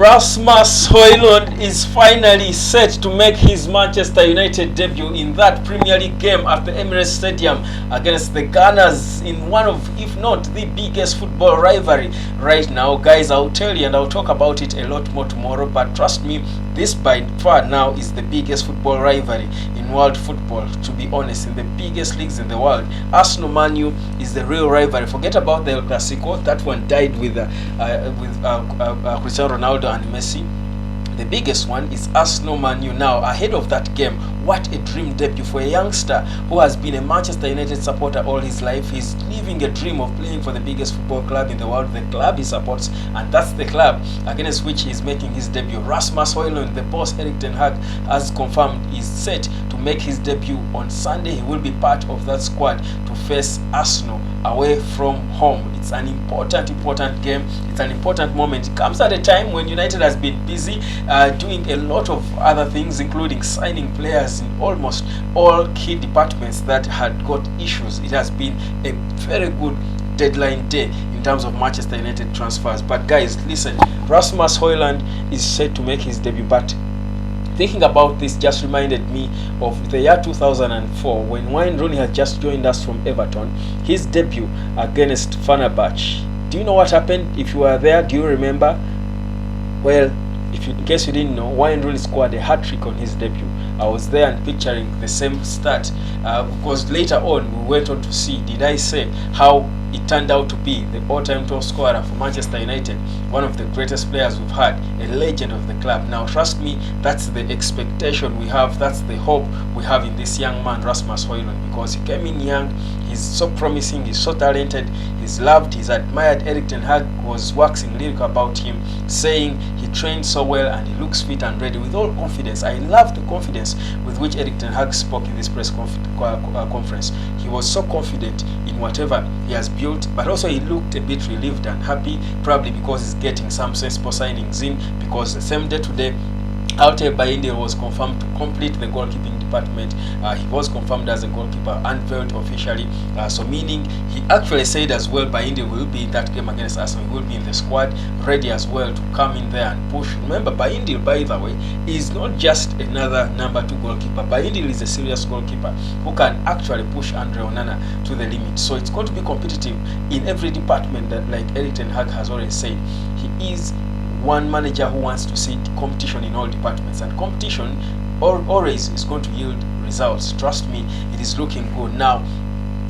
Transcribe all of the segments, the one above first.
Rasmus Hojlund is finally set to make his Manchester United debut in that Premier League game at the Emirates Stadium against the Gunners in one of, if not the biggest football rivalry right now. Guys, I'll tell you and I'll talk about it a lot more tomorrow, but trust me, this by far now is the biggest football rivalry in world football, to be honest, in the biggest leagues in the world. Arsenal Man U is the real rivalry. Forget about the El Clasico, that one died with Cristiano Ronaldo and Messi. The biggest one is Arsenal Man U now. Ahead of that game, what a dream debut for a youngster who has been a Manchester United supporter all his life. He's living a dream of playing for the biggest football club in the world, the club he supports, and that's the club against which he's making his debut. Rasmus Hojlund, the boss Erik ten Hag has confirmed, is set to make his debut on Sunday. He will be part of that squad to face Arsenal away from home. It's an important game. It's an important moment. It comes at a time when United has been busy doing a lot of other things, including signing players in almost all key departments that had got issues. It has been a very good deadline day in terms of Manchester United transfers. But guys, listen, Rasmus Hojlund is set to make his debut, but thinking about this just reminded me of the year 2004 when Rooney had just joined us from Everton, his debut against Fenerbahce. Do you know what happened? If you were there, do you remember? Well, in case you didn't know, Rooney scored a hat-trick on his debut. I was there and picturing the same start because later on we went on to see, did I say, how it turned out to be the all-time top scorer for Manchester United, one of the greatest players we've had, a legend of the club. Now trust me, that's the expectation we have, that's the hope we have in this young man Rasmus Hojlund, because he came in young, he's so promising, he's so talented, he's loved, he's admired. Erik ten Hag was waxing lyrical about him, saying he trained so well and he looks fit and ready with all confidence. I love the confidence with which Erik ten Hag spoke in this press conference. He was so confident in whatever he has built, but also he looked a bit relieved and happy, probably because he's getting some sensible signings in, because the same day today Altay Bayinde was confirmed to complete the goalkeeping department. He was confirmed as a goalkeeper, unveiled officially. So meaning he actually said as well, Bayinde will be in that game against Arsenal. He will be in the squad, ready as well to come in there and push. Remember, Bayinde, by the way, is not just another number 2 goalkeeper. Bayinde is a serious goalkeeper who can actually push Andre Onana to the limit. So it's going to be competitive in every department, that, like Erik ten Hag has already said, he is one manager who wants to see competition in all departments, and competition always is going to yield results. Trust me, it is looking good. Now,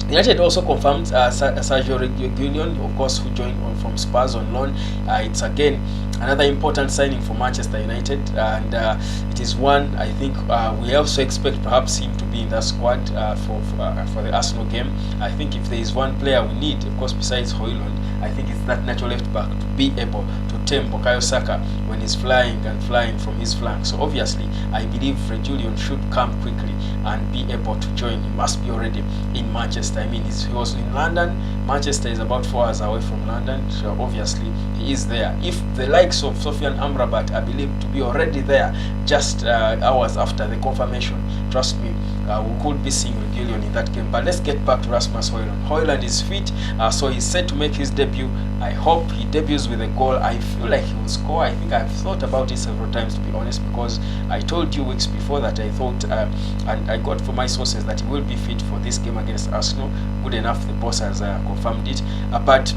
United also confirmed Sergio Reguilon, of course, who joined on from Spurs on loan. It's again another important signing for Manchester United, and it is one I think we also expect perhaps him to be in that squad for the Arsenal game. I think if there is one player we need, of course, besides Hojlund, I think it's that natural left back to be able to tame Bukayo Saka when he's flying from his flank. So obviously, I believe Reguilon should come quickly and be able to join. He must be already in Manchester. I mean, he was in London. Manchester is about 4 hours away from London, so obviously he is there. If the likes of Sofian Amrabat are believed to be already there just hours after the confirmation, trust me, we could be seeing Reguilon in that game. But let's get back to Rasmus Hojlund. Hojlund is fit, so he's set to make his debut. I hope he debuts with a goal. I feel like he will score. I think I've thought about it several times, to be honest, because I told you weeks before that I thought, and I got from my sources, that he will be fit for this game against Arsenal. Good enough, the boss has confirmed it. But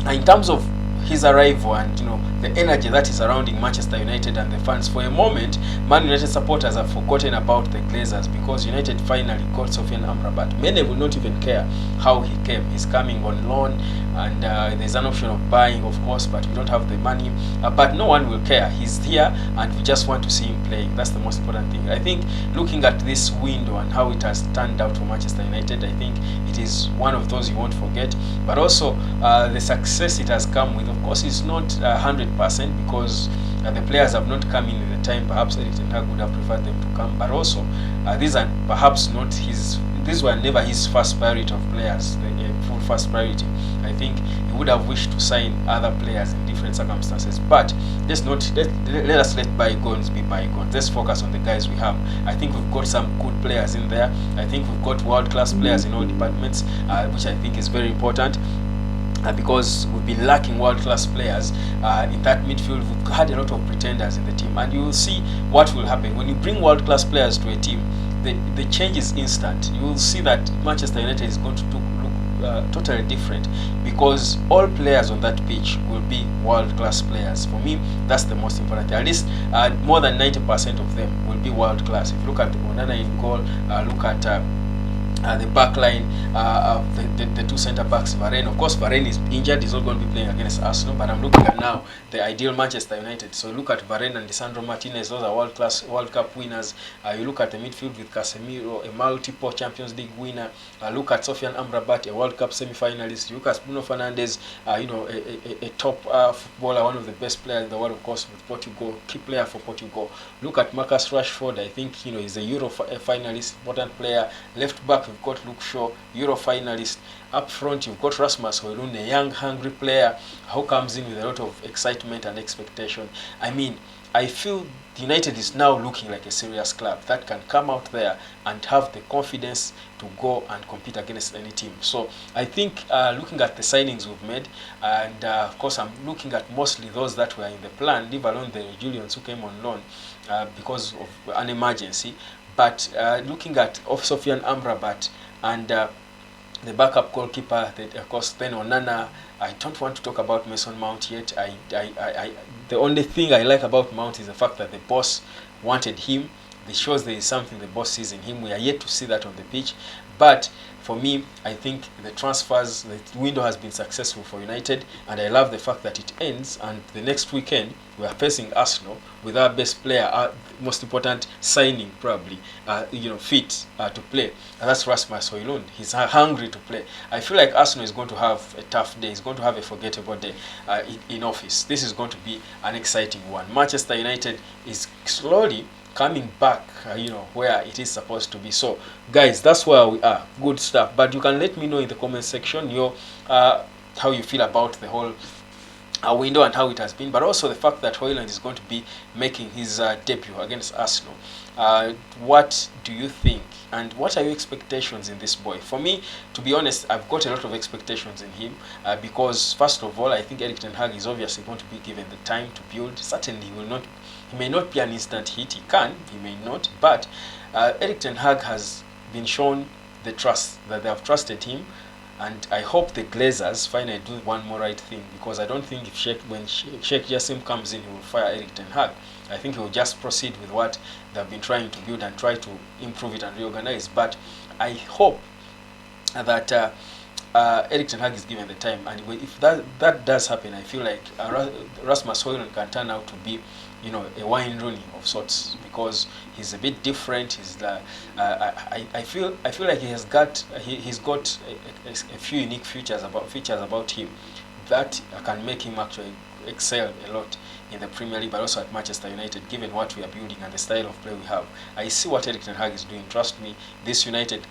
in terms of his arrival and the energy that is surrounding Manchester United and the fans, for a moment Man United supporters have forgotten about the Glazers, because United finally got Sofian Amrabat. Many will not even care how he came. He's coming on loan, and there's an option of buying, of course, but we don't have the money. But no one will care. He's here and we just want to see him playing. That's the most important thing. I think looking at this window and how it has turned out for Manchester United, I think it is one of those you won't forget. But also the success it has come with, of course, it's not 100%, because the players have not come in at the time perhaps Erik ten Hag would have preferred them to come. But also these are perhaps not these were never his first priority of players, the full first priority. I think he would have wished to sign other players in different circumstances. But let us let bygones be bygones. Let's focus on the guys we have. I think we've got some good players in there. I think we've got world-class players in all departments, which I think is very important. because we've been lacking world-class players in that midfield. We've had a lot of pretenders in the team, and you will see what will happen when you bring world-class players to a team. The change is instant. You will see that Manchester United is going to look totally different, because all players on that pitch will be world-class players. For me, that's the most important thing. At least more than 90% of them will be world-class. If you look at Onana in goal, look at the back line, the two centre backs. Varane, of course, Varane is injured. He's not going to be playing against Arsenal. But I'm looking at now the ideal Manchester United. So look at Varane and Lisandro Martinez. Those are world-class World Cup winners. You look at the midfield with Casemiro, a multiple Champions League winner. Look at Sofian Amrabat, a World Cup semi-finalist. Look at Bruno Fernandes, a top footballer, one of the best players in the world, of course, with Portugal, key player for Portugal. Look at Marcus Rashford. I think he's a Euro finalist, important player. Left back, you've got Luke Shaw, Euro finalist. Up front, you've got Rasmus Hojlund, a young, hungry player who comes in with a lot of excitement and expectation. I mean, I feel United is now looking like a serious club that can come out there and have the confidence to go and compete against any team. So I think looking at the signings we've made, and of course I'm looking at mostly those that were in the plan, leave alone the Julians who came on loan because of an emergency. But looking at Sofian Amrabat and the backup goalkeeper, of course, then Onana. I don't want to talk about Mason Mount yet. The only thing I like about Mount is the fact that the boss wanted him. It shows there is something the boss sees in him. We are yet to see that on the pitch. But for me, I think the transfers, the window has been successful for United, and I love the fact that it ends, and the next weekend we are facing Arsenal with our best player, our most important signing probably, fit to play, and that's Rasmus Hojlund. He's hungry to play. I feel like Arsenal is going to have a tough day. He's going to have a forgettable day in office. This is going to be an exciting one. Manchester United is slowly coming back, where it is supposed to be. So, guys, that's where we are. Good stuff. But you can let me know in the comment section how you feel about the whole window and how it has been, but also the fact that Hojlund is going to be making his debut against Arsenal. What do you think? And what are your expectations in this boy? For me, to be honest, I've got a lot of expectations in him because, first of all, I think Erik ten Hag is obviously going to be given the time to build. Certainly, he may not be an instant hit. He may not. But Erik ten Hag has been shown the trust, that they have trusted him. And I hope the Glazers finally do one more right thing, because I don't think when Sheikh Jassim comes in, he will fire Erik ten Hag. I think he will just proceed with what they've been trying to build and try to improve it and reorganize. But I hope that Erik ten Hag is given the time, and if that does happen, I feel like Rasmus Hojlund can turn out to be, a Wayne Rooney of sorts, because he's a bit different. I feel like he's got a few unique features about him that can make him actually excel a lot in the Premier League, but also at Manchester United, given what we are building and the style of play we have. I see what Erik ten Hag is doing. Trust me, this United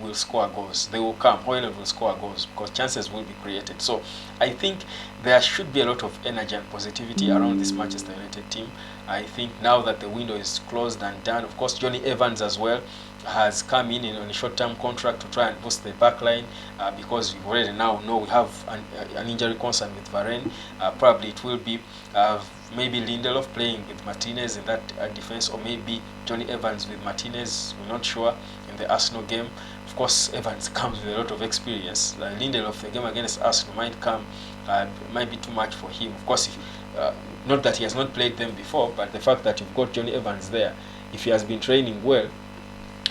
will score goals. They will come. Hojlund will score goals because chances will be created. So I think there should be a lot of energy and positivity around this Manchester United team. I think now that the window is closed and done, of course, Johnny Evans as well has come in on a short-term contract to try and boost the back line because we already now know we have an injury concern with Varane. Probably it will be maybe Lindelof playing with Martinez in that defense, or maybe Johnny Evans with Martinez. We're not sure in the Arsenal game. Of course, Evans comes with a lot of experience. Lindelof, the game against Arsenal might be too much for him. Of course, not that he has not played them before, but the fact that you've got Johnny Evans there, if he has been training well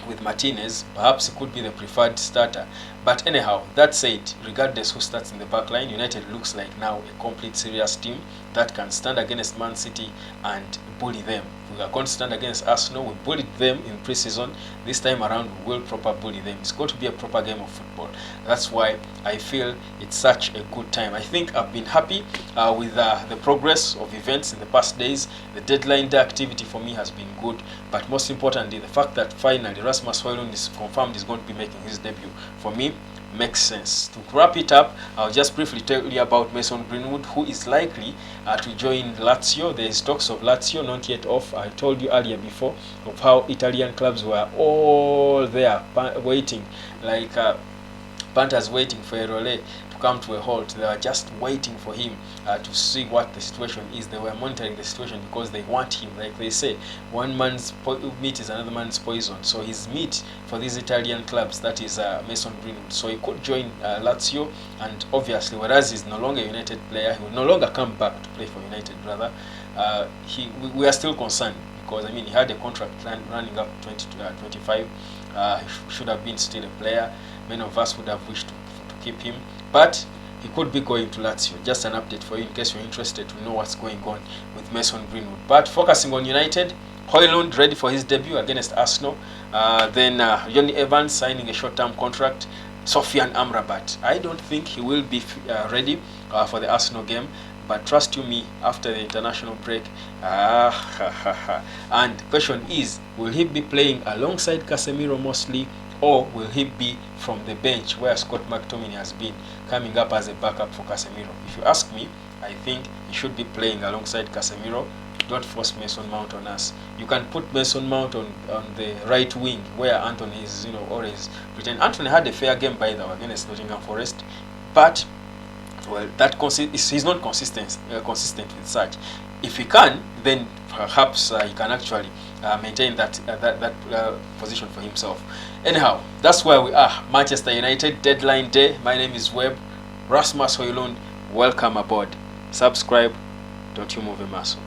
with Martinez, perhaps he could be the preferred starter. But anyhow, that said, regardless who starts in the back line, United looks like now a complete serious team that can stand against Man City and bully them. We are going to stand against Arsenal. We bullied them in pre-season. This time around, we will proper bully them. It's going to be a proper game of football. That's why I feel it's such a good time. I think I've been happy with the progress of events in the past days. The deadline day activity for me has been good. But most importantly, the fact that finally Rasmus Hojlund is confirmed is going to be making his debut, for me, makes sense. To wrap it up, I'll just briefly tell you about Mason Greenwood, who is likely to join Lazio. There is talks of Lazio, not yet off. I told you earlier before of how Italian clubs were all there waiting, like Panthers waiting for a Role to come to a halt. They were just waiting for him to see what the situation is. They were monitoring the situation because they want him. Like they say, one man's meat is another man's poison. So his meat for these Italian clubs, that is Mason Greenwood. So he could join Lazio, and obviously, whereas he's no longer a United player, he will no longer come back to play for United. Rather, we are still concerned because I mean he had a contract running up 2025. He should have been still a player. Many of us would have wished to keep him, but he could be going to Lazio. Just an update for you in case you're interested to know what's going on with Mason Greenwood. But focusing on United, Hojlund ready for his debut against Arsenal. Then Johnny Evans signing a short-term contract. Sofian Amrabat, I don't think he will be ready for the Arsenal game, but trust you me, after the international break, and the question is, will he be playing alongside Casemiro mostly, or will he be from the bench where Scott McTominay has been, coming up as a backup for Casemiro? If you ask me, I think he should be playing alongside Casemiro. Don't force Mason Mount on us. You can put Mason Mount on the right wing where Anthony is, always pretend. Anthony had a fair game by the way against Nottingham Forest, but well, he's not consistent with such. If he can, then perhaps he can actually maintain that position for himself. Anyhow, that's where we are. Manchester United deadline day. My name is Rasmus Hojlund. Welcome aboard. Subscribe. Don't you move a muscle.